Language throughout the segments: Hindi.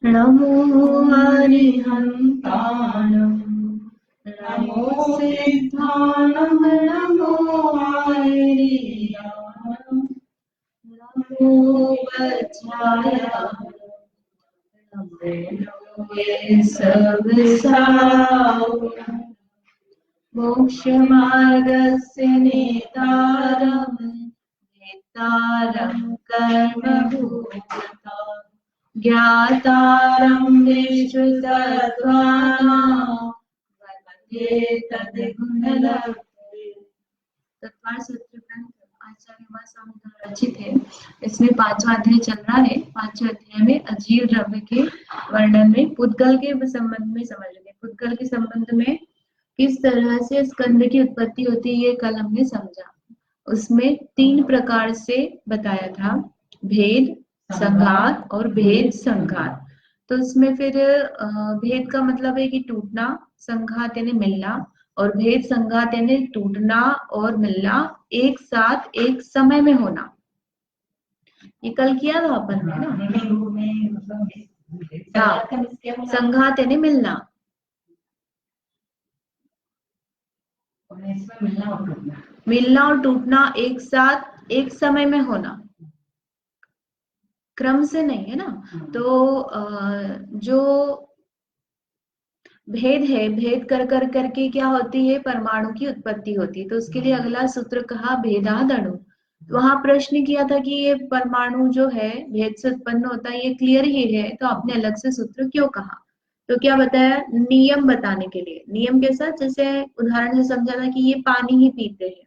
नमो अरिहन्ताणं नमो सिद्धानं नमो आयर्यानं नमो वज्राय नमो ये सर्वसारं मोक्षमार्गस्य नेतारं कर्मभूतता ज्ञातारं विश्वतत्त्वानां वन्दे तद्गुणलब्धे। तत्वार सूत्र ग्रंथ आचार्य उमा स्वामी द्वारा रचित है। इसमें 5वां अध्याय चल रहा है। 5वें अध्याय में अजीव द्रव्य के वर्णन में पुद्गल के संबंध में समझ रहे। पुद्गल के संबंध में किस तरह से स्कंद की उत्पत्ति होती है ये कल हमने समझा। उसमें 3 प्रकार से बताया था, भेद, संघात और भेद संघात। तो उसमें फिर भेद का मतलब है कि टूटना, संघात यानी मिलना, और भेद संघात यानी टूटना और मिलना एक साथ एक समय में होना। ये कल किया था अपन ने ना। संघात यानी मिलना, मिलना और टूटना एक साथ एक समय में होना, क्रम से नहीं है ना। तो जो भेद है, भेद कर कर करके क्या होती है, परमाणु की उत्पत्ति होती है। तो उसके लिए अगला सूत्र कहा भेदाद अणु। वहां प्रश्न किया था कि ये परमाणु जो है भेद से उत्पन्न होता है, ये क्लियर ही है, तो आपने अलग से सूत्र क्यों कहा। तो क्या बताया, नियम बताने के लिए। नियम के साथ जैसे उदाहरण से समझा था कि ये पानी ही पीते हैं,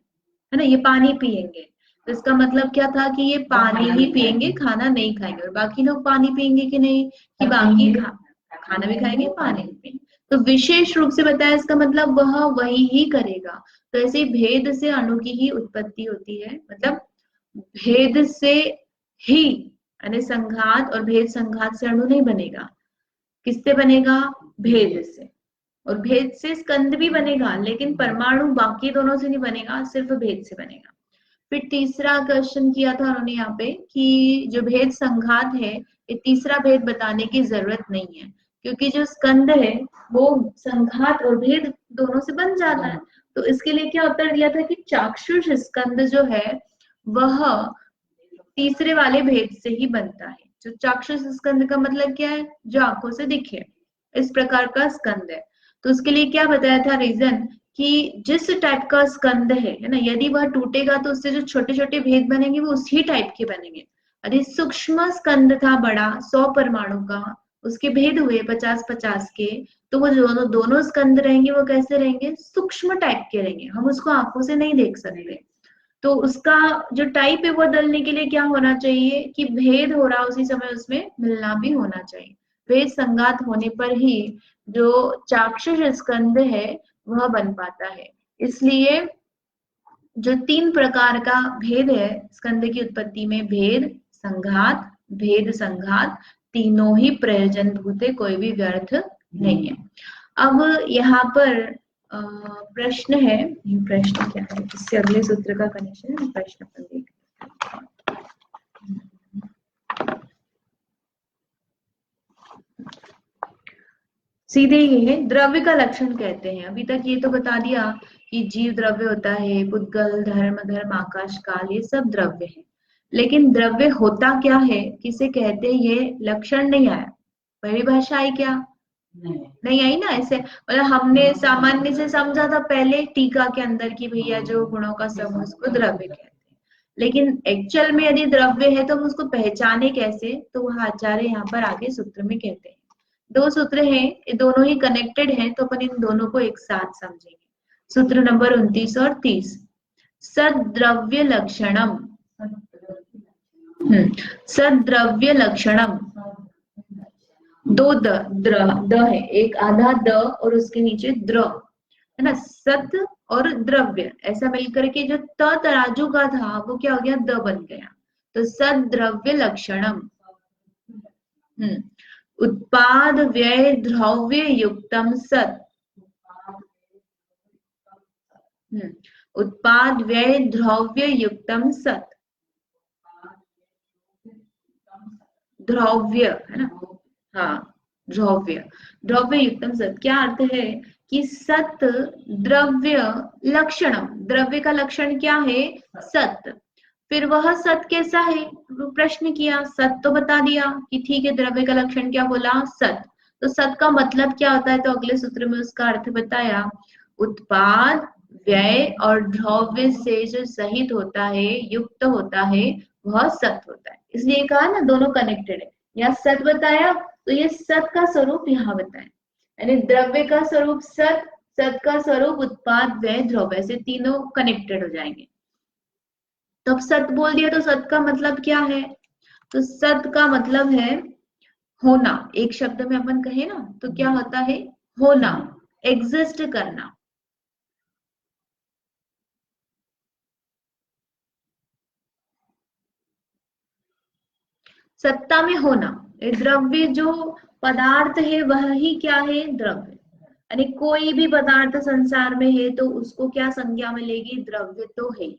है ना, ये पानी पिएंगे, तो इसका मतलब क्या था कि ये पानी ही पिएंगे, खाना नहीं खाएंगे। और बाकी लोग पानी पिएंगे कि नहीं, कि बाकी खाना भी खाएंगे, पानी भी पिएंगे। तो विशेष रूप से बताया, इसका मतलब वह वही ही करेगा। तो ऐसे भेद से अणु की ही उत्पत्ति होती है, मतलब भेद से ही, यानी संघात और भेद संघात से अणु नहीं बनेगा। किससे बनेगा, भेद से। और भेद से स्कंद भी बनेगा, लेकिन परमाणु बाकी दोनों से नहीं बनेगा, सिर्फ भेद से बनेगा। फिर तीसरा क्वेश्चन किया था उन्होंने यहाँ पे कि जो भेद संघात है, ये तीसरा भेद बताने की जरूरत नहीं है, क्योंकि जो स्कंद है वो संघात और भेद दोनों से बन जाता है। तो इसके लिए क्या उत्तर दिया था कि चाक्षुष स्कंद जो है वह तीसरे वाले भेद से ही बनता है। जो चाक्षुष स्कंद का मतलब क्या है, जो आंखों से दिखे, इस प्रकार का स्कंद है। तो उसके लिए क्या बताया था रीजन, कि जिस टाइप का स्कंद है ना, यदि वह टूटेगा तो उससे जो छोटे छोटे भेद बनेंगे वो उसी टाइप के बनेंगे। यदि सूक्ष्म स्कंद था बड़ा 100 परमाणु का, उसके भेद हुए 50-50 के, तो वो जो दोनों स्कंद रहेंगे वो कैसे रहेंगे, सूक्ष्म टाइप के रहेंगे, हम उसको आंखों से नहीं देख सकते। तो उसका जो टाइप है वो बदलने के लिए क्या होना चाहिए, कि भेद हो रहा उसी समय उसमें मिलना भी होना चाहिए। भेद संघात होने पर ही जो चाक्षुष स्कंद है वह बन पाता है। इसलिए जो 3 प्रकार का भेद है स्कंद की उत्पत्ति में, भेद संघात भेद संघात, तीनों ही प्रयोजन भूत है, कोई भी व्यर्थ नहीं है। अब यहाँ पर प्रश्न है, ये प्रश्न क्या है, इससे अगले सूत्र का कनेक्शन है, प्रश्न अपन देखते हैं। सीधे ये है, द्रव्य का लक्षण कहते हैं। अभी तक ये तो बता दिया कि जीव द्रव्य होता है, पुद्गल, धर्म, आकाश, काल, ये सब द्रव्य है। लेकिन द्रव्य होता क्या है, किसे कहते हैं, ये लक्षण नहीं आया। परिभाषा आई क्या, नहीं आई ना। ऐसे मतलब हमने सामान्य से समझा था पहले टीका के अंदर कि भैया जो गुणों का समूह उसको द्रव्य कहते हैं। लेकिन एक्चुअल में यदि द्रव्य है तो हम उसको पहचाने कैसे, तो वह आचार्य यहाँ पर आगे सूत्र में कहते हैं। 2 सूत्र हैं, ये दोनों ही कनेक्टेड हैं, तो अपन इन दोनों को एक साथ समझेंगे। सूत्र नंबर 29 और 30, सद्द्रव्य लक्षणम। सद्द्रव्य लक्षणम, 2 द है, एक आधा द और उसके नीचे द्र, है ना। सत और द्रव्य ऐसा मिलकर के जो त तराजू का था वो क्या हो गया, द बन गया। तो सद्द्रव्य लक्षणम। उत्पाद व्यय द्रव्य युक्तम सत। उत्पाद व्यय द्रव्य युक्तम सत, द्रव्य है ना, हाँ, द्रव्य, द्रव्य युक्तम सत, क्या अर्थ है कि सत द्रव्य लक्षणम, द्रव्य का लक्षण क्या है, सत। फिर वह सत कैसा है, प्रश्न किया, सत तो बता दिया कि ठीक है, द्रव्य का लक्षण क्या बोला, सत। तो सत का मतलब क्या होता है, तो अगले सूत्र में उसका अर्थ बताया, उत्पाद व्यय और द्रव्य से जो सहित होता है, युक्त होता है, वह सत होता है। इसलिए कहा ना दोनों कनेक्टेड है। यहाँ सत बताया तो ये सत का स्वरूप यहाँ बताया, यानी द्रव्य का स्वरूप सत, सत का स्वरूप उत्पाद व्यय द्रव्य, से तीनों कनेक्टेड हो जाएंगे। तो अब सत बोल दिया तो सत का मतलब क्या है, तो सत का मतलब है होना। एक शब्द में अपन कहे ना तो क्या होता है, होना, एग्जिस्ट करना। सत्ता में होना, द्रव्य जो पदार्थ है वह ही क्या है, द्रव्य। यानी कोई भी पदार्थ संसार में है तो उसको क्या संज्ञा में लेगी, द्रव्य तो है।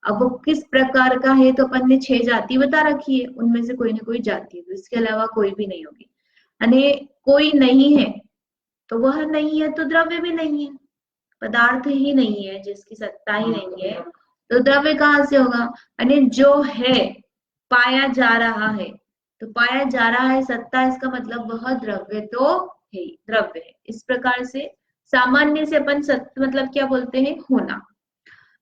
अब वो किस प्रकार का है, तो अपन ने 6 जाति बता रखी है, उनमें से कोई ना कोई जाति है, तो इसके अलावा कोई भी नहीं होगी। यानी कोई नहीं है तो वह नहीं है, तो द्रव्य भी नहीं है, पदार्थ ही नहीं है जिसकी सत्ता ही नहीं है, तो द्रव्य कहाँ से होगा। यानी जो है, पाया जा रहा है, तो पाया जा रहा है सत्ता, इसका मतलब वह द्रव्य तो है, द्रव्य है। इस प्रकार से सामान्य से अपन सत्य मतलब क्या बोलते हैं, होना।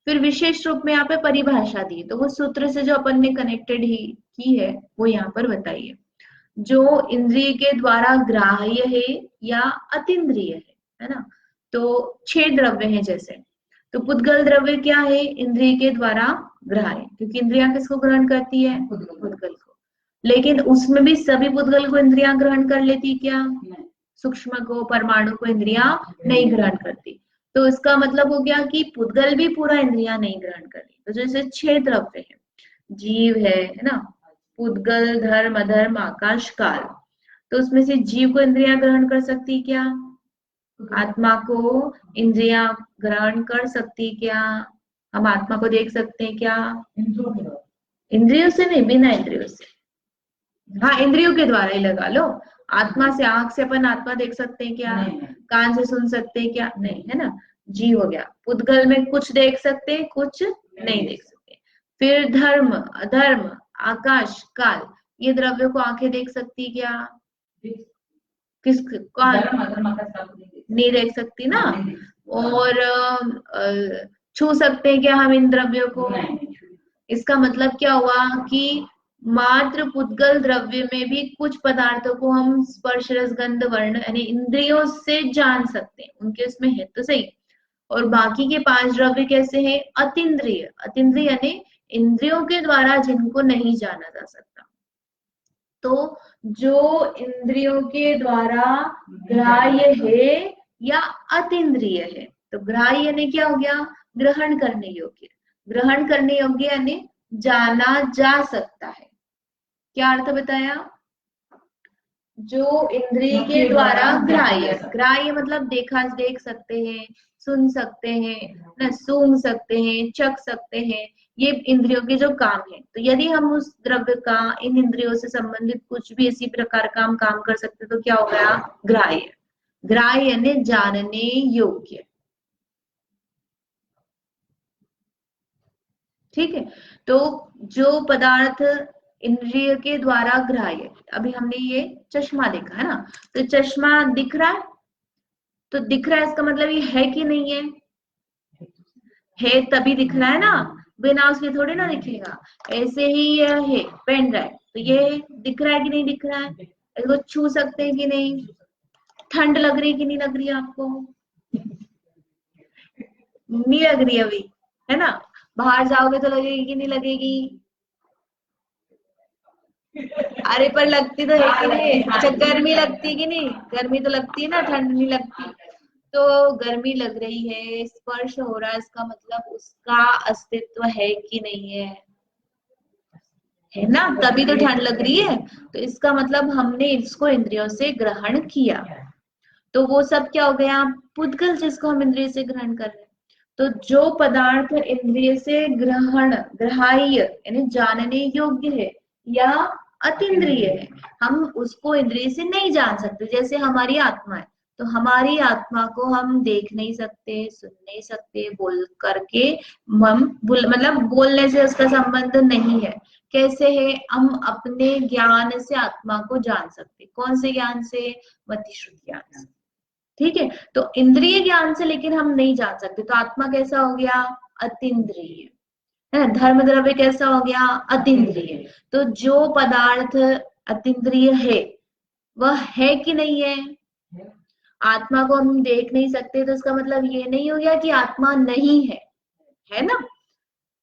फिर विशेष रूप में यहाँ पे परिभाषा दी, तो वो सूत्र से जो अपन ने कनेक्टेड ही की है वो यहाँ पर बताइए। जो इंद्रिय के द्वारा ग्राह्य है या अतीन्द्रिय है ना, तो 6 द्रव्य हैं जैसे, तो पुद्गल द्रव्य क्या है, इंद्रिय के द्वारा ग्राह्य, क्योंकि इंद्रियां किसको ग्रहण करती है, पुद्गल को। लेकिन उसमें भी सभी पुद्गल को इंद्रियां ग्रहण कर लेती क्या, सूक्ष्म को, परमाणु को इंद्रियां नहीं ग्रहण करती। तो इसका मतलब हो गया कि पुद्गल भी पूरा इंद्रियां नहीं ग्रहण कर रही। तो जैसे 6 द्रव्य है, जीव है ना, पुद्गल, धर्म, अधर्म, आकाश, काल, तो उसमें से जीव को इंद्रियां ग्रहण कर सकती क्या, आत्मा को इंद्रियां ग्रहण कर सकती क्या, हम आत्मा को देख सकते हैं क्या, इंद्रियों से नहीं, बिना इंद्रियों से, हाँ इंद्रियों के द्वारा ही लगा लो। आत्मा से, आंख से अपन आत्मा देख सकते हैं क्या, कान से सुन सकते हैं क्या, नहीं, है ना। जीव हो गया, पुद्गल में कुछ देख सकते हैं, कुछ नहीं देख सकते। फिर धर्म, अधर्म, आकाश, काल, ये द्रव्य को आंखें देख सकती क्या, किस नहीं देख सकती ना। और छू सकते हैं क्या हम इन द्रव्यों को, इसका मतलब क्या हुआ कि मात्र पुद्गल द्रव्य में भी कुछ पदार्थों को हम स्पर्श, रस, गंध, वर्ण यानी इंद्रियों से जान सकते हैं, उनके उसमें है तो सही। और बाकी के 5 द्रव्य कैसे हैं, अतीन्द्रिय, अतीन्द्रिय यानी इंद्रियों के द्वारा जिनको नहीं जाना जा सकता। तो जो इंद्रियों के द्वारा ग्राह्य है या अतीन्द्रिय है, तो ग्राह्य यानी क्या हो गया, ग्रहण करने योग्य, ग्रहण करने योग्य यानी जाना जा सकता है। क्या अर्थ बताया, जो इंद्रिय के द्वारा ग्राह्य, ग्राह्य मतलब देखा, देख सकते हैं, सुन सकते हैं ना, सूंघ सकते हैं, चख सकते हैं, ये इंद्रियों के जो काम है। तो यदि हम उस द्रव्य का इन इंद्रियों से संबंधित कुछ भी इसी प्रकार का हम काम कर सकते तो क्या हो गया, ग्राह्य। ग्राह्य यानी जानने योग्य, ठीक है। तो जो पदार्थ इंद्रिय के द्वारा ग्राह्य, अभी हमने ये चश्मा देखा है ना, तो चश्मा दिख रहा है, तो दिख रहा है इसका मतलब ये है कि नहीं है तभी दिख रहा है ना, बिना उसके थोड़ी ना दिखेगा। ऐसे ही यह है पेन ड्राइव, तो ये दिख रहा है कि नहीं दिख रहा है, इसको छू सकते हैं कि नहीं, ठंड लग रही कि नहीं लग रही है आपको, नहीं लग रही अभी, है ना। बाहर जाओगे तो लगेगी कि नहीं लगेगी, अरे पर लगती तो है कि नहीं, अच्छा गर्मी लगती है कि नहीं, गर्मी तो लगती है ना, ठंड नहीं लगती। तो गर्मी लग रही है, स्पर्श हो रहा है, इसका मतलब उसका अस्तित्व है कि नहीं है ना, तभी तो ठंड लग रही है। तो इसका मतलब हमने इसको इंद्रियों से ग्रहण किया, तो वो सब क्या हो गया, पुद्गल जिसको हम इंद्रिय से ग्रहण कर रहे हैं। तो जो पदार्थ इंद्रिय से ग्रहण, ग्राह्य यानी जानने योग्य है या अतीन्द्रिय है, हम उसको इंद्रिय से नहीं जान सकते। जैसे हमारी आत्मा है, तो हमारी आत्मा को हम देख नहीं सकते, सुन नहीं सकते, बोल करके हम मतलब बोलने से उसका संबंध नहीं है। कैसे है? हम अपने ज्ञान से आत्मा को जान सकते। कौन से ज्ञान से? मति श्रुति ज्ञान से। ठीक है, तो इंद्रिय ज्ञान से लेकिन हम नहीं जान सकते। तो आत्मा कैसा हो गया? अतीन्द्रिय है। धर्म द्रव्य कैसा हो गया? अतीन्द्रिय। तो जो पदार्थ अतीन्द्रिय है वह है कि नहीं है? आत्मा को हम देख नहीं सकते, तो इसका मतलब ये नहीं हो गया कि आत्मा नहीं है ना।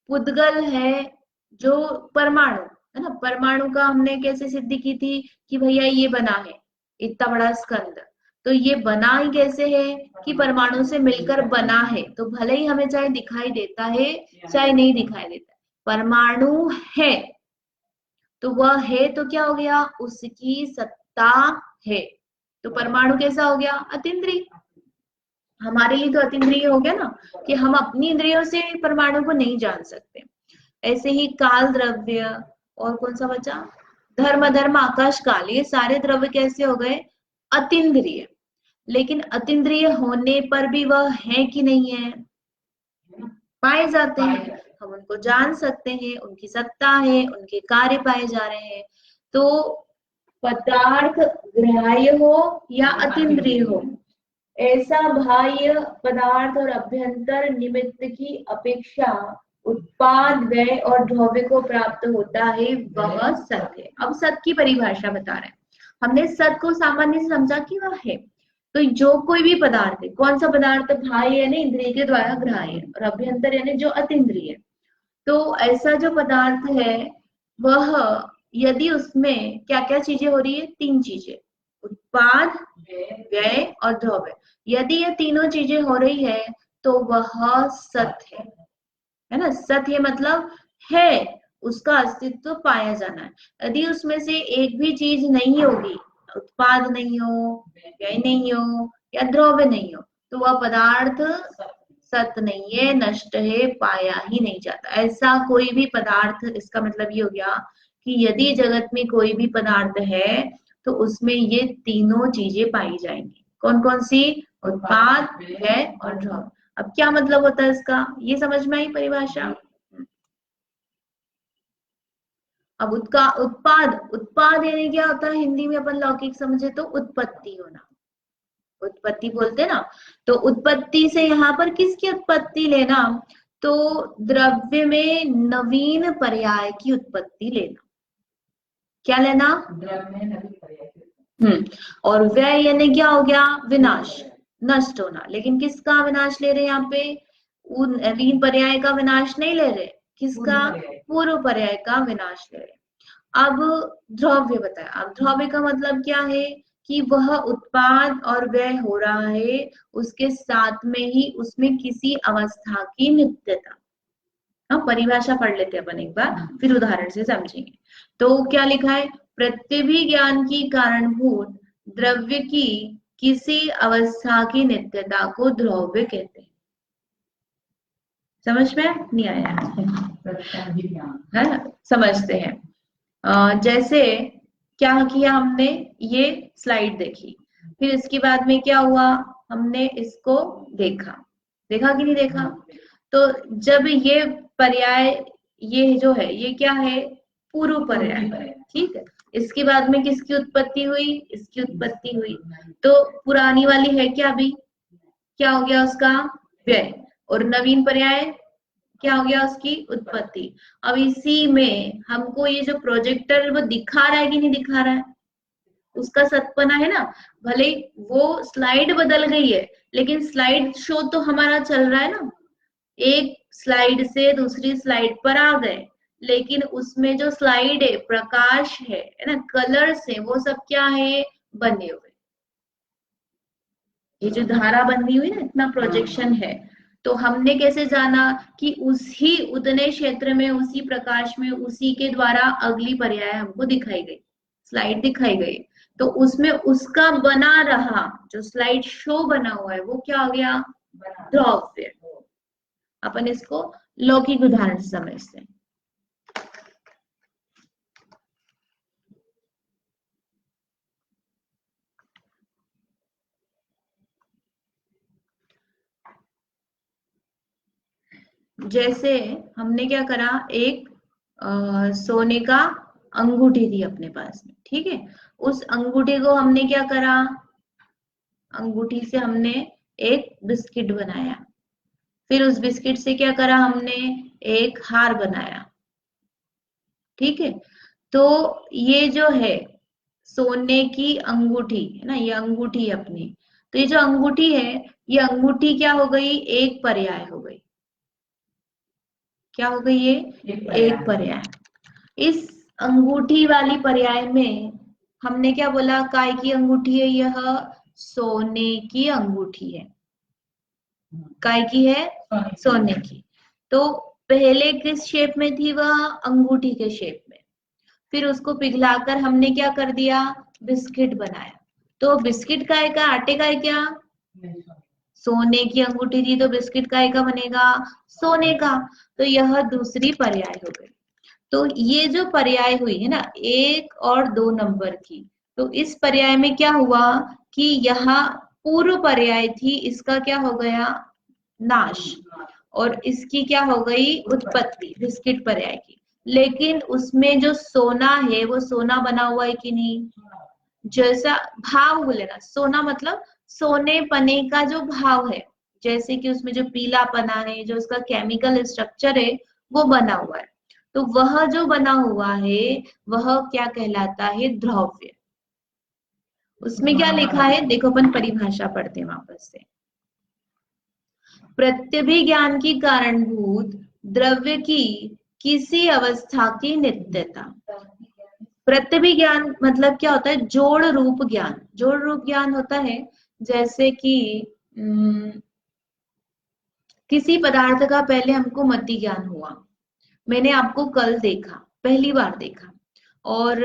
पुद्गल है जो परमाणु है ना, परमाणु का हमने कैसे सिद्धि की थी कि भैया ये बना है इतना बड़ा स्कंद, तो ये बना ही कैसे है कि परमाणु से मिलकर बना है। तो भले ही हमें चाहे दिखाई देता है चाहे नहीं दिखाई देता, परमाणु है तो वह है, तो क्या हो गया? उसकी सत्ता है। तो परमाणु कैसा हो गया? अतीन्द्रिय। हमारे लिए तो अतीन्द्रिय हो गया ना, कि हम अपनी इंद्रियों से परमाणु को नहीं जान सकते। ऐसे ही काल द्रव्य, और कौन सा बचा? धर्म धर्म आकाश काल, ये सारे द्रव्य कैसे हो गए? अतीन्द्रिय। लेकिन अतीन्द्रिय होने पर भी वह है कि नहीं है? पाए जाते हैं, हम उनको जान सकते हैं, उनकी सत्ता है, उनके कार्य पाए जा रहे हैं। तो पदार्थ ग्राह्य हो या अतीन्द्रिय हो, ऐसा बाह्य पदार्थ और अभ्यंतर निमित्त की अपेक्षा उत्पाद व्यय और द्रव्य को प्राप्त होता है, वह सत्य है। अब सत्य की परिभाषा बता रहे हैं। हमने सत्य को सामान्य से समझा कि वह है। तो जो कोई भी पदार्थ है, कौन सा पदार्थ? बाह्य यानी इंद्रिय के द्वारा ग्राह्य, और अभ्यंतर यानी जो अतीन्द्रिय। तो ऐसा जो पदार्थ है वह, यदि उसमें क्या क्या चीजें हो रही है? 3 चीजें, उत्पाद, व्यय और द्रव्य। यदि ये तीनों चीजें हो रही है तो वह सत्य है ना। सत्य मतलब है, उसका अस्तित्व पाया जाना है। यदि उसमें से एक भी चीज नहीं होगी, उत्पाद नहीं हो, व्यय नहीं हो या द्रव्य नहीं हो, तो वह पदार्थ सत्य नहीं है, नष्ट है, पाया ही नहीं जाता। ऐसा कोई भी पदार्थ, इसका मतलब ये हो गया कि यदि जगत में कोई भी पदार्थ है तो उसमें ये तीनों चीजें पाई जाएंगी। कौन कौन सी? उत्पाद, व्यय और द्रव्य। अब क्या मतलब होता है इसका? ये समझ में आई परिभाषा? अब उसका उत्पाद, उत्पाद यानी क्या होता है? हिंदी में अपन लौकिक समझे तो उत्पत्ति होना, उत्पत्ति बोलते ना। तो उत्पत्ति से यहाँ पर किसकी उत्पत्ति लेना? तो द्रव्य में नवीन पर्याय की उत्पत्ति लेना। क्या लेना? और व्यय यानी क्या हो गया? विनाश, नष्ट होना। लेकिन किसका विनाश ले रहे हैं यहाँ पे? नवीन पर्याय का विनाश नहीं ले रहे, किसका? पूर्व पर्याय का विनाश ले रहे। अब द्रव्य बताया। अब द्रव्य का मतलब क्या है? कि वह उत्पाद और व्यय हो रहा है, उसके साथ में ही उसमें किसी अवस्था की नित्यता। हाँ, परिभाषा पढ़ लेते हैं अपन एक बार, फिर उदाहरण से समझेंगे। तो क्या लिखा है? प्रत्यभिज्ञान की कारणभूत द्रव्य की किसी अवस्था की नित्यता को द्रव्य कहते हैं। समझ में नहीं आया? है, समझते हैं। जैसे क्या किया हमने? ये स्लाइड देखी, फिर इसके बाद में क्या हुआ? हमने इसको देखा, देखा कि नहीं देखा? तो जब ये पर्याय, ये जो है ये क्या है? पूर्व पर्याय। ठीक है, इसके बाद में किसकी उत्पत्ति हुई? इसकी उत्पत्ति हुई। तो पुरानी वाली है क्या? अभी क्या हो गया उसका? व्यय। और नवीन पर्याय क्या हो गया? उसकी उत्पत्ति। अब इसी में हमको ये जो प्रोजेक्टर वो दिखा रहा है कि नहीं दिखा रहा है? उसका सत्पना है ना। भले वो स्लाइड बदल गई है, लेकिन स्लाइड शो तो हमारा चल रहा है ना। एक स्लाइड से दूसरी स्लाइड पर आ गए, लेकिन उसमें जो स्लाइड है, प्रकाश है ना, कलर्स है, वो सब क्या है? बने हुए। ये जो धारा बनी हुई ना, इतना प्रोजेक्शन है, तो हमने कैसे जाना कि उसी उतने क्षेत्र में, उसी प्रकाश में, उसी के द्वारा अगली पर्याय हमको दिखाई गई, स्लाइड दिखाई गई। तो उसमें उसका बना रहा जो स्लाइड शो बना हुआ है, वो क्या हो गया? द्रव्य। अपन इसको लौकिक उदाहरण से समझते हैं। जैसे हमने क्या करा, एक सोने का अंगूठी थी अपने पास में, ठीक है। उस अंगूठी को हमने क्या करा, अंगूठी से हमने एक बिस्किट बनाया। फिर उस बिस्किट से क्या करा हमने, एक हार बनाया, ठीक है। तो ये जो है सोने की अंगूठी है ना, ये अंगूठी है अपनी। तो ये जो अंगूठी है, ये अंगूठी क्या हो गई, एक पर्याय हो गई। क्या हो गई ये, एक पर्याय। इस अंगूठी वाली पर्याय में हमने क्या बोला, काय की अंगूठी है यह, सोने की अंगूठी है। काय की है, सोने की। तो पहले किस शेप में थी वह, अंगूठी के शेप में। फिर उसको पिघलाकर हमने क्या कर दिया, बिस्किट बनाया। तो बिस्किट काय का, आटे का है क्या, सोने की अंगूठी थी तो बिस्किट काय का बनेगा, सोने का। तो यह दूसरी पर्याय हो गई। तो ये जो पर्याय हुई है ना, 1 और 2 नंबर की, तो इस पर्याय में क्या हुआ कि यहाँ पूर्व पर्याय थी, इसका क्या हो गया, नाश। और इसकी क्या हो गई, उत्पत्ति, बिस्किट पर्याय की। लेकिन उसमें जो सोना है वो सोना बना हुआ है कि नहीं, जैसा भाव बोले ना, सोना मतलब सोने पने का जो भाव है, जैसे कि उसमें जो पीला पना है, जो उसका केमिकल स्ट्रक्चर है, वो बना हुआ है। तो वह जो बना हुआ है वह क्या कहलाता है, द्रव्य। उसमें क्या लिखा है, देखो अपन परिभाषा पढ़ते हैं वापस से। प्रत्यभिज्ञान की कारणभूत द्रव्य की किसी अवस्था की नित्यता। प्रत्यभिज्ञान मतलब क्या होता है, जोड़ रूप ज्ञान। जोड़ रूप ज्ञान होता है जैसे कि किसी पदार्थ का पहले हमको मति ज्ञान हुआ, मैंने आपको कल देखा, पहली बार देखा। और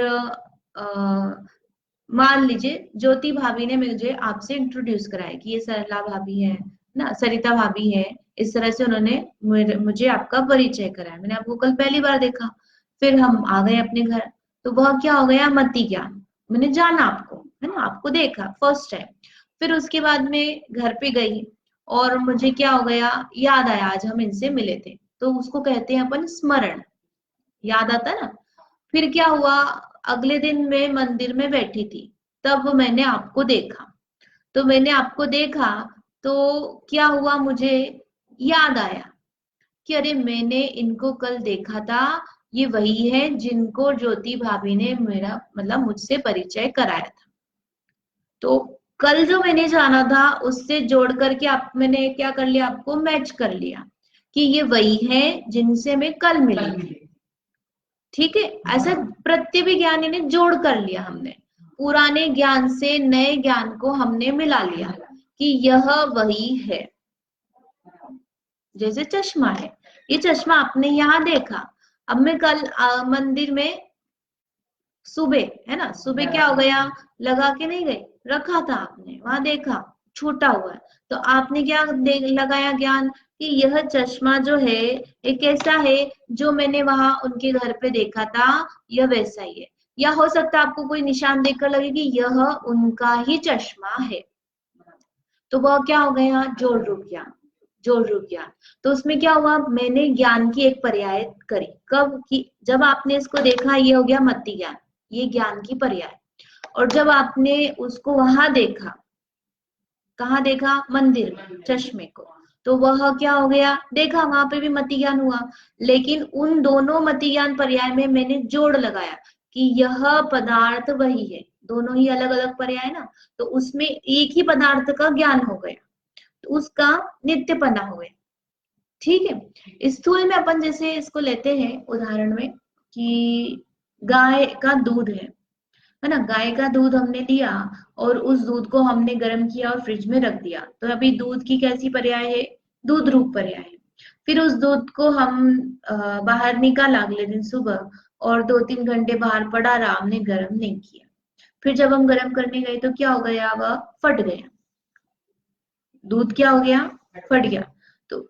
मान लीजिए ज्योति भाभी ने मुझे आपसे इंट्रोड्यूस कराया कि ये सरला भाभी है ना, सरिता भाभी है। इस तरह से उन्होंने मुझे आपका परिचय कराया, मैंने आपको कल पहली बार देखा। फिर हम आ गए अपने घर, तो वह क्या हो गया, मति ज्ञान। मैंने जाना आपको, है ना, आपको देखा फर्स्ट टाइम। फिर उसके बाद में घर पे गई और मुझे क्या हो गया, याद आया आज हम इनसे मिले थे, तो उसको कहते हैं अपन स्मरण, याद आता है ना। फिर क्या हुआ, अगले दिन मैं मंदिर में बैठी थी, तब मैंने आपको देखा। तो मैंने आपको देखा तो क्या हुआ, मुझे याद आया कि अरे मैंने इनको कल देखा था, ये वही है जिनको ज्योति भाभी ने मेरा मतलब मुझसे परिचय कराया था। तो कल जो मैंने जाना था उससे जोड़ करके आप मैंने क्या कर लिया, आपको मैच कर लिया कि ये वही है जिनसे मैं कल मिली थी, ठीक है। ऐसा प्रत्यभिज्ञान ने जोड़ कर लिया, हमने पुराने ज्ञान से नए ज्ञान को हमने मिला लिया कि यह वही है। जैसे चश्मा है, ये चश्मा आपने यहाँ देखा, अब मैं कल मंदिर में सुबह, है ना, सुबह क्या हो गया, लगा के नहीं गई, रखा था आपने वहां देखा, छूटा हुआ है। तो आपने क्या लगाया ज्ञान कि यह चश्मा जो है ये कैसा है, जो मैंने वहां उनके घर पे देखा था यह वैसा ही है। या हो सकता है आपको कोई निशान देखकर लगे कि यह उनका ही चश्मा है। तो वह क्या हो गया, जोड़ रूप ज्ञान। जोड़ रूप ज्ञान। तो उसमें क्या हुआ, मैंने ज्ञान की एक पर्याय करी, कब की, जब आपने इसको देखा, ये हो गया मति ज्ञान, ये ज्ञान की पर्याय। और जब आपने उसको वहां देखा, कहाँ देखा, मंदिर में चश्मे को, तो वह क्या हो गया, देखा, वहां पे भी मति ज्ञान हुआ। लेकिन उन दोनों मति ज्ञान पर्याय में मैंने जोड़ लगाया कि यह पदार्थ वही है, दोनों ही अलग अलग पर्याय ना, तो उसमें एक ही पदार्थ का ज्ञान हो गया, तो उसका नित्यपना हो गया, ठीक है। स्थूल में अपन जैसे इसको लेते हैं उदाहरण में कि गाय का दूध है ना, गाय का दूध हमने लिया और उस दूध को हमने गर्म किया और फ्रिज में रख दिया, तो अभी दूध की कैसी पर्याय है, दूध रूप पर्याय है। फिर उस दूध को हम बाहर निकाला अगले दिन सुबह, और 2-3 घंटे बाहर पड़ा रहा, हमने गर्म नहीं किया। फिर जब हम गर्म करने गए तो क्या हो गया, वह फट गया, दूध क्या हो गया, फट गया। तो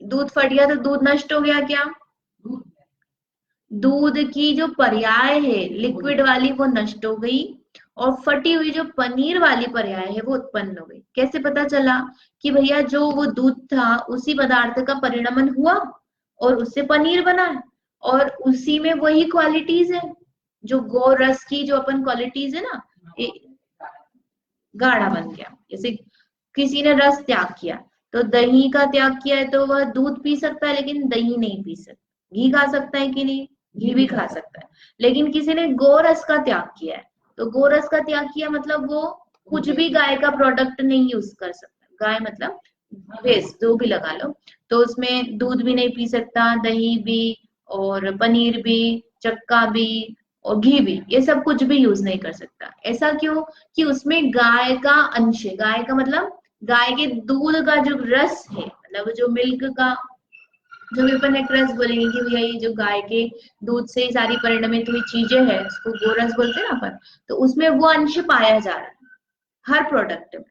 दूध फट गया तो दूध नष्ट हो गया क्या, दूध की जो पर्याय है लिक्विड वाली वो नष्ट हो गई, और फटी हुई जो पनीर वाली पर्याय है वो उत्पन्न हो गई। कैसे पता चला कि भैया जो वो दूध था उसी पदार्थ का परिणमन हुआ, और उससे पनीर बना है, और उसी में वही क्वालिटीज है जो गौ रस की जो अपन क्वालिटीज है ना, गाढ़ा बन गया। जैसे किसी ने रस त्याग किया, तो दही का त्याग किया है तो वह दूध पी सकता है लेकिन दही नहीं पी सकता। घी खा सकता है कि नहीं? घी भी खा सकता है। लेकिन किसी ने गोरस का त्याग किया है, तो गोरस का त्याग किया मतलब वो कुछ भी गाय का प्रोडक्ट नहीं यूज कर सकता। गाय मतलब भैंस, जो भी लगा लो, तो उसमें दूध भी नहीं पी सकता, दही भी, और पनीर भी, चक्का भी, और घी भी, ये सब कुछ भी यूज नहीं कर सकता। ऐसा क्यों? कि उसमें गाय का अंश है। गाय का मतलब गाय के दूध का जो रस है, मतलब जो मिल्क का, जो भी अपन एक रस बोलेंगे कि भैया ये जो गाय के दूध से सारी परिणमित हुई चीजें हैं, उसको गोरस बोलते हैं ना अपन, तो उसमें वो अंश पाया जा रहा है हर प्रोडक्ट में।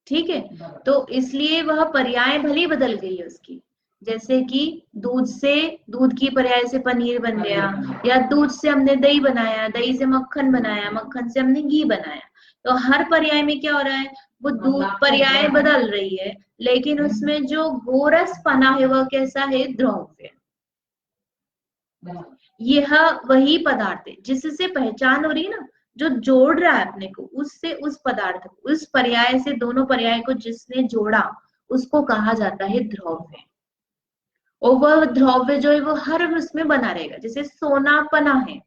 ठीक है, तो इसलिए वह पर्याय भली बदल गई है उसकी। जैसे कि दूध से, दूध की पर्याय से पनीर बन गया, या दूध से हमने दही बनाया, दही से मक्खन बनाया, मक्खन से हमने घी बनाया। तो हर पर्याय में क्या हो रहा है, वो दूध पर्याय बदल रही है, लेकिन उसमें जो गोरस पना है वह कैसा है? द्रव्य। यह वही पदार्थ है जिससे पहचान हो रही है ना, जो जोड़ रहा है अपने को उससे, उस पदार्थ को, उस पर्याय से, दोनों पर्याय को जिसने जोड़ा, उसको कहा जाता है द्रव्य। और वह द्रव्य जो है वो हर उसमें बना रहेगा। जैसे सोना पना है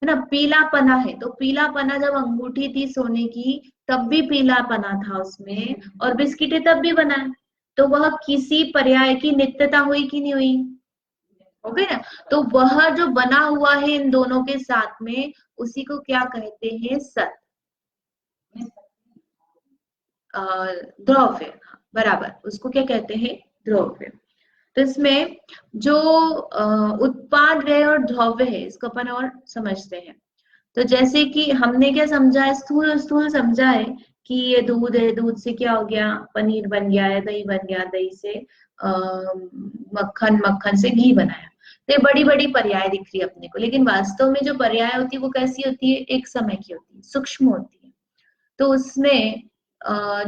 ना, पीला पना है, तो पीला पना जब अंगूठी थी सोने की तब भी पीला पना था उसमें, और बिस्किटें तब भी बना है। तो वह किसी पर्याय की नित्यता हुई कि नहीं हुई? हो गई ना। तो वह जो बना हुआ है इन दोनों के साथ में, उसी को क्या कहते हैं? सत, द्रव्य। बराबर, उसको क्या कहते हैं? द्रव्य। तो इसमें जो उत्पाद व्यय और द्रव्य है, इसको अपन और समझते हैं। तो जैसे कि हमने क्या समझा है, स्थूल स्थूल समझा है कि ये दूध है, दूध से क्या हो गया? पनीर बन गया है, दही बन गया, दही से मक्खन, मक्खन से घी बनाया। तो ये बड़ी बड़ी पर्याय दिख रही है अपने को, लेकिन वास्तव में जो पर्याय होती है वो कैसी होती है? एक समय की होती है, सूक्ष्म होती है। तो उसमें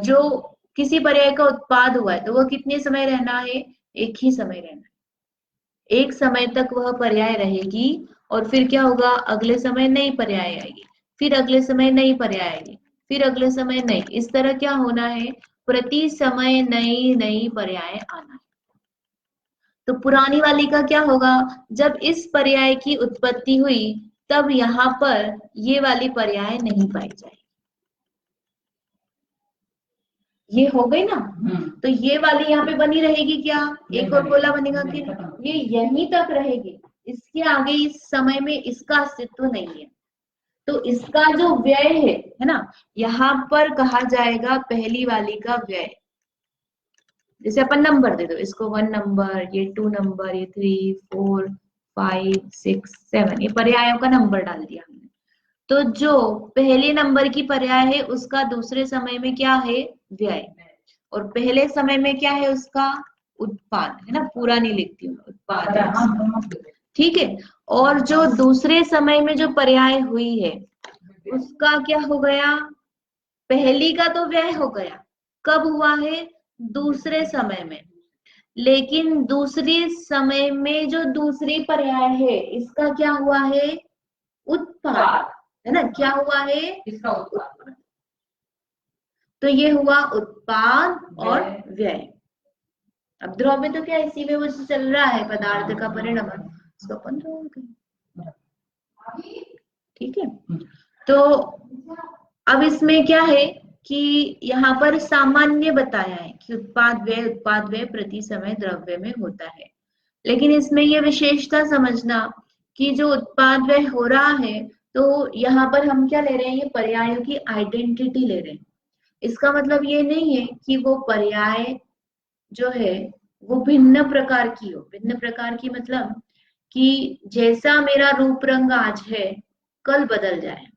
जो किसी पर्याय का उत्पाद हुआ है तो वह कितने समय रहना है? एक ही समय रहना है। एक समय तक वह पर्याय रहेगी, और फिर क्या होगा? अगले समय नई पर्याय आएगी, फिर अगले समय नई पर्याय आएगी, फिर अगले समय नई, इस तरह क्या होना है? प्रति समय नई नई पर्याय आना है। तो पुरानी वाली का क्या होगा? जब इस पर्याय की उत्पत्ति हुई तब यहाँ पर ये वाली पर्याय नहीं पाई जाएगी। ये हो गई ना। तो ये वाली यहाँ पे बनी रहेगी क्या? एक और गोला बनेगा कि नहीं? ये यहीं तक रहेगी, इसके आगे इस समय में इसका अस्तित्व नहीं है। तो इसका जो व्यय है ना, यहाँ पर कहा जाएगा पहली वाली का व्यय। जैसे अपन नंबर दे दो इसको, 1 नंबर, ये 2 नंबर, ये 3 4 5 6 7, ये पर्यायों का नंबर डाल दिया हमने। तो जो पहले नंबर की पर्याय है उसका दूसरे समय में क्या है? व्यय। और पहले समय में क्या है उसका? उत्पाद है ना, पूरा नहीं लिखती हूँ, उत्पाद है। ठीक है। और जो दूसरे समय में जो पर्याय हुई है उसका क्या हो गया? पहली का तो व्यय हो गया, कब हुआ है? दूसरे समय में। लेकिन दूसरी समय में जो दूसरी पर्याय है इसका क्या हुआ है? उत्पाद, है ना? क्या हुआ है? इसका उत्पाद। तो ये हुआ उत्पाद और व्यय। अब द्रव्य तो क्या, इसी में वो चल रहा है, पदार्थ का परिणमन, इसको अपन द्रव्य। ठीक है। तो अब इसमें क्या है कि यहाँ पर सामान्य बताया है कि उत्पाद व्यय प्रति समय द्रव्य में होता है। लेकिन इसमें यह विशेषता समझना कि जो उत्पाद व्यय हो रहा है, तो यहाँ पर हम क्या ले रहे हैं? ये पर्यायों की आइडेंटिटी ले रहे हैं। इसका मतलब ये नहीं है कि वो पर्याय जो है वो भिन्न प्रकार की हो। भिन्न प्रकार की मतलब कि जैसा मेरा रूप रंग आज है कल बदल जाए।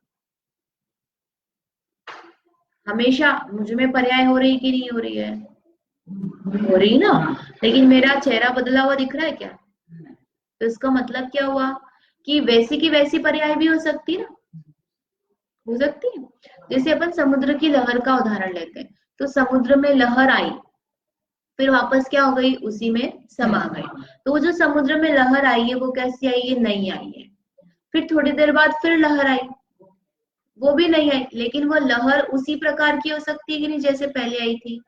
हमेशा मुझ में पर्याय हो रही कि नहीं हो रही है? हो रही ना। लेकिन मेरा चेहरा बदला हुआ दिख रहा है क्या? तो इसका मतलब क्या हुआ कि वैसी की वैसी पर्याय भी हो सकती है ना, हो सकती है। जैसे अपन समुद्र की लहर का उदाहरण लेते हैं, तो समुद्र में लहर आई, फिर वापस क्या हो गई, उसी में समा गई। तो वो जो समुद्र में लहर आई है वो कैसी आई है, नहीं आई है। फिर थोड़ी देर बाद फिर लहर आई, वो भी नहीं आई, लेकिन वो लहर उसी प्रकार की हो सकती है कि नहीं जैसे पहले आई थी,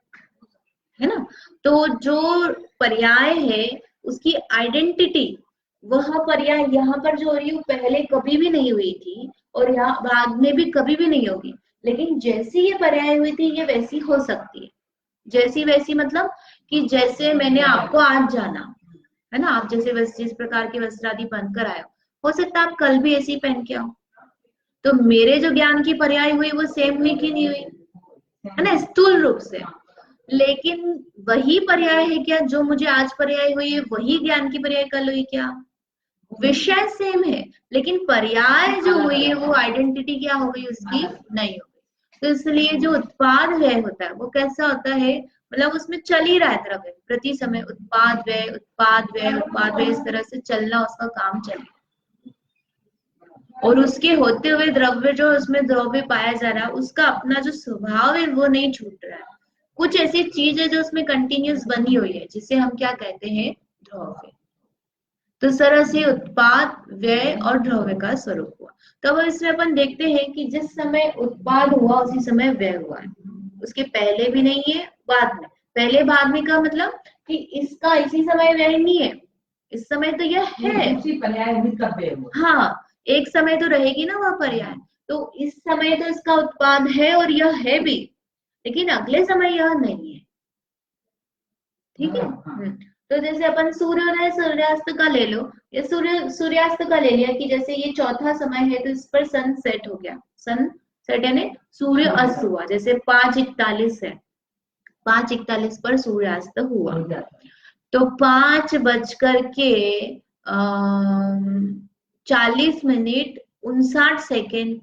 है ना। तो जो पर्याय है उसकी आइडेंटिटी, वह पर्याय यहाँ पर जो हो रही है वो पहले कभी भी नहीं हुई थी और यहाँ बाद में भी कभी भी नहीं होगी, लेकिन जैसी ये पर्याय हुई थी ये वैसी हो सकती है। जैसी वैसी मतलब कि जैसे मैंने आपको आज जाना, है ना, आप जैसे जिस प्रकार के वस्त्र आदि पहन कर आए हो सकता है आप कल भी ऐसे ही पहन के आओ। तो मेरे जो ज्ञान की पर्याय हुई वो सेम हुई कि नहीं हुई, है ना, स्थूल रूप से। लेकिन वही पर्याय है क्या, जो मुझे आज पर्याय हुई है वही ज्ञान की पर्याय कल हुई क्या? विषय सेम है, लेकिन पर्याय जो हुई है वो आइडेंटिटी क्या हो गई उसकी, नहीं हो गई। तो इसलिए जो उत्पाद व्यय होता है वो कैसा होता है, मतलब उसमें चल ही रहा है द्रव्य प्रति समय, उत्पाद व्यय उत्पाद व्यय उत्पाद व्यय, इस तरह से चलना उसका काम चले। और उसके होते हुए द्रव्य जो उसमें द्रव्य पाया जा रहा है उसका अपना जो स्वभाव है वो नहीं छूट रहा है। कुछ ऐसी चीज है जो उसमें कंटिन्यूस बनी हुई है जिसे हम क्या कहते हैं, द्रव्य। तो इस तरह से उत्पाद व्यय और द्रव्य का स्वरूप हुआ। तो अब इसमें अपन देखते हैं कि जिस समय उत्पाद हुआ उसी समय व्यय हुआ है, उसके पहले भी नहीं है बाद में। पहले बाद में का मतलब कि इसका इसी समय व्यय नहीं है, इस समय तो यह है, हाँ, एक समय तो रहेगी ना वह पर्याय। तो इस समय तो इसका उत्पाद है और यह है भी, लेकिन अगले समय यह नहीं है, ठीक है। तो जैसे अपन सूर्योदय सूर्यास्त का ले लो, ये सूर्यास्त का ले लिया कि जैसे ये चौथा समय है तो इस पर सन सेट हो गया, सन सेट यानी सूर्य अस्त हुआ, जैसे 5:41 है, 5:41 पर सूर्यास्त हुआ। तो 5:40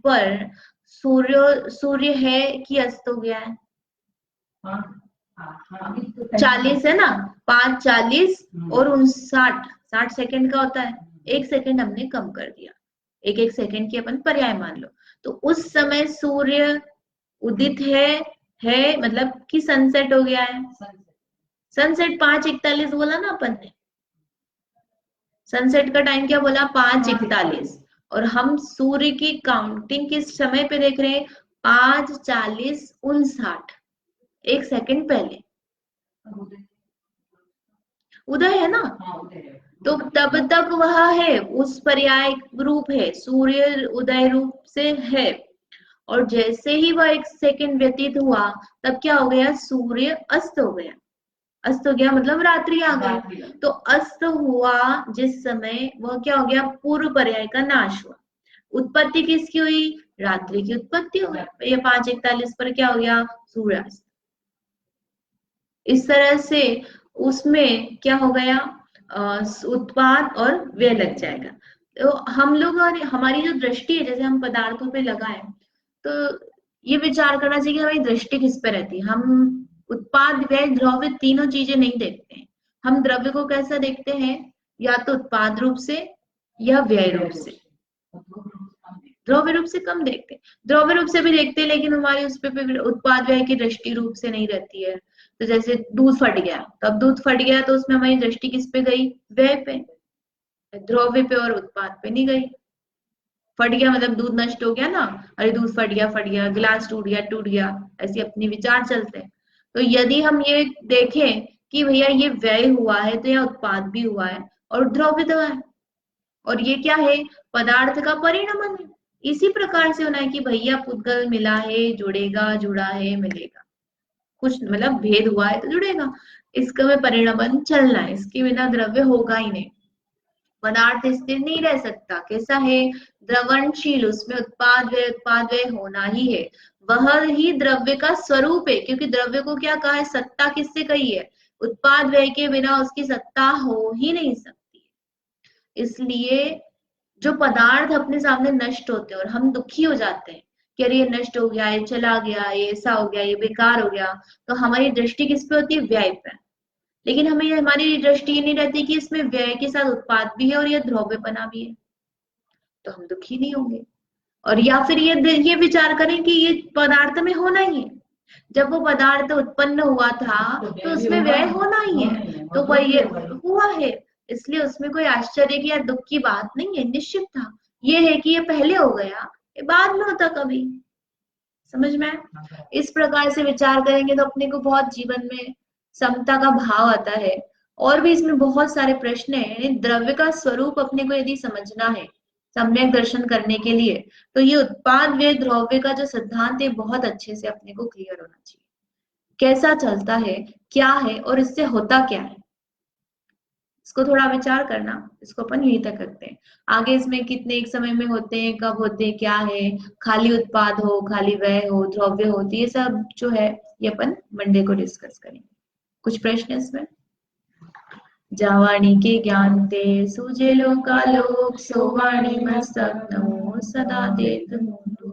पर सूर्य है कि अस्त हो गया है, 40 है ना, 5:40 और 59, 60 सेकंड का होता है, 1 सेकंड हमने कम कर दिया, एक एक सेकंड की अपन पर्याय मान लो। तो उस समय सूर्य उदित है मतलब कि सनसेट हो गया है। सनसेट 5:41 बोला ना अपन ने, सनसेट का टाइम क्या बोला, 5:41, और हम सूर्य की काउंटिंग किस समय पे देख रहे हैं, 5:40:59, 1 सेकंड पहले उदय है ना। तो तब तक वह है, उस पर्याय रूप है, सूर्य उदय रूप से है। और जैसे ही वह 1 सेकंड व्यतीत हुआ तब क्या हो गया, सूर्य अस्त हो गया। अस्त हो गया मतलब रात्रि आ गई। तो अस्त हुआ जिस समय, वह क्या हो गया, पूर्व पर्याय का नाश हुआ। उत्पत्ति किसकी हुई, रात्रि की उत्पत्ति हो गई। ये 5:41 पर क्या हो गया, सूर्यास्त। इस तरह से उसमें क्या हो गया, उत्पाद और व्यय लग जाएगा। तो हम लोग और हमारी जो दृष्टि है, जैसे हम पदार्थों पे लगाए, तो ये विचार करना चाहिए कि हमारी दृष्टि किस पे रहती है। हम उत्पाद व्यय द्रव्य तीनों चीजें नहीं देखते हैं। हम द्रव्य को कैसा देखते हैं, या तो उत्पाद रूप से या व्यय रूप से। द्रव्य रूप से कम देखते, द्रव्य रूप से भी देखते हैं लेकिन हमारी उस पे उत्पाद व्यय की दृष्टि रूप से नहीं रहती है। तो जैसे दूध फट गया, तो अब दूध फट गया तो उसमें हमारी दृष्टि किस पे गई, व्यय पे, द्रव्य पे और उत्पाद पे नहीं गई। फट गया मतलब दूध नष्ट हो गया ना, अरे दूध फट गया, गिलास टूट गया, ऐसे अपने विचार चलते हैं। तो यदि हम ये देखें कि भैया ये व्यय हुआ है तो यह उत्पाद भी हुआ है और द्रव्य तो है, और ये क्या है, पदार्थ का परिणमन है। इसी प्रकार से होना है कि भैया पुद्गल मिला है, जुड़ेगा, जुड़ा है, मिलेगा, कुछ मतलब भेद हुआ है तो जुड़ेगा, इसका में परिणमन चलना है, इसके बिना द्रव्य होगा ही नहीं। पदार्थ स्थिर नहीं रह सकता, कैसा है, द्रवणशील, उसमें उत्पाद व्यय होना ही है। वह ही द्रव्य का स्वरूप है, क्योंकि द्रव्य को क्या कहा है, सत्ता किससे कही है, उत्पाद व्यय के बिना उसकी सत्ता हो ही नहीं सकती। इसलिए जो पदार्थ अपने सामने नष्ट होते हैं और हम दुखी हो जाते हैं कि अरे ये नष्ट हो गया, ये चला गया, ये ऐसा हो गया, ये बेकार हो गया, तो हमारी दृष्टि किस पे होती है, व्यय पे। लेकिन हमें हमारी दृष्टि ये नहीं रहती कि इसमें व्यय के साथ उत्पाद भी है और यह द्रव्यपना भी है, तो हम दुखी नहीं होंगे। और या फिर ये विचार करें कि ये पदार्थ में होना ही है, जब वो पदार्थ उत्पन्न हुआ था तो उसमें व्यय होना ही है, तो कोई ये हुआ है, इसलिए उसमें कोई आश्चर्य की या दुख की बात नहीं है, निश्चित था। ये है कि ये पहले हो गया, ये बाद में होता कभी। समझ में आया? इस प्रकार से विचार करेंगे तो अपने को बहुत जीवन में समता का भाव आता है। और भी इसमें बहुत सारे प्रश्न हैं, यानी द्रव्य का स्वरूप अपने को यदि समझना है सम्यक दर्शन करने के लिए, तो ये उत्पाद व्यय द्रव्य का जो सिद्धांत है बहुत अच्छे से अपने को क्लियर होना चाहिए। कैसा चलता है, क्या है और इससे होता क्या है, इसको थोड़ा विचार करना। इसको अपन यहीं तक रखते हैं। आगे इसमें कितने एक समय में होते हैं, कब होते हैं, क्या है, खाली उत्पाद हो, खाली व्यय हो, द्रव्य हो, तो ये सब जो है ये अपन मंडे को डिस्कस करेंगे। कुछ प्रश्न है इसमें? जावाणी के ज्ञान ते सूझे लोका लोक, सोवाणी मस्तक नमो सदा देत मुंडु।